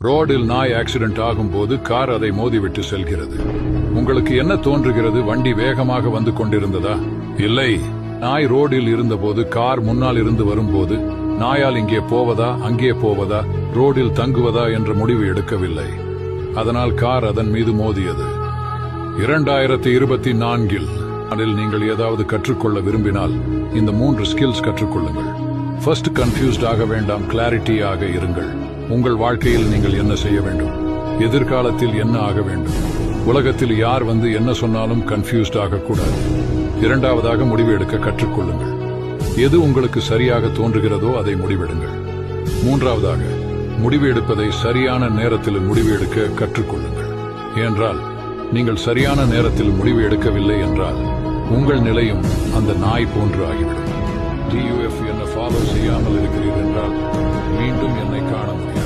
ரோடில் நாய் ஆக்சிடென்ட் ஆகும்போது கார் அதை மோதிவிட்டு செல்கிறது. உங்களுக்கு என்ன தோன்றுகிறது? வண்டி வேகமாக வந்து கொண்டிருந்ததா? இல்லை. நாய் ரோடில் இருந்தபோது கார் முன்னால் இருந்து வரும்போது நாயால் இங்கே போவதா அங்கே போவதா ரோடில் தங்குவதா என்ற முடிவு எடுக்கவில்லை. அதனால் கார் அதன் மீது மோதியது. 2024 அதில் நீங்கள் ஏதாவது கற்றுக்கொள்ள விரும்பினால் இந்த 3 ஸ்கில்ஸ் கற்றுக்கொள்ளுங்கள். ஃபர்ஸ்ட், கன்ஃபியூஸ்ட் ஆக வேண்டாம், கிளாரிட்டியாக இருங்கள். உங்கள் வாழ்க்கையில் நீங்கள் என்ன செய்ய வேண்டும், எதிர்காலத்தில் என்ன ஆக வேண்டும், உலகத்தில் யார் வந்து என்ன சொன்னாலும் கன்ஃபியூஸ்ட் ஆகக்கூடாது. இரண்டாவதாக, முடிவு எடுக்க கற்றுக்கொள்ளுங்கள். எது உங்களுக்கு சரியாக தோன்றுகிறதோ அதை முடிவெடுங்கள். மூன்றாவதாக, முடிவு எடுப்பதை சரியான நேரத்தில் முடிவு எடுக்க கற்றுக்கொள்ளுங்கள். ஏனென்றால் நீங்கள் சரியான நேரத்தில் முடிவு எடுக்கவில்லை என்றால் உங்கள் நிலையும் அந்த நாய் போன்று ஆகிவிடும். TUF என்ன ஃபாலோ செய்யாமல் இருக்கிறீர்கள் என்றால் மீண்டும் என்னை காண முடியும்.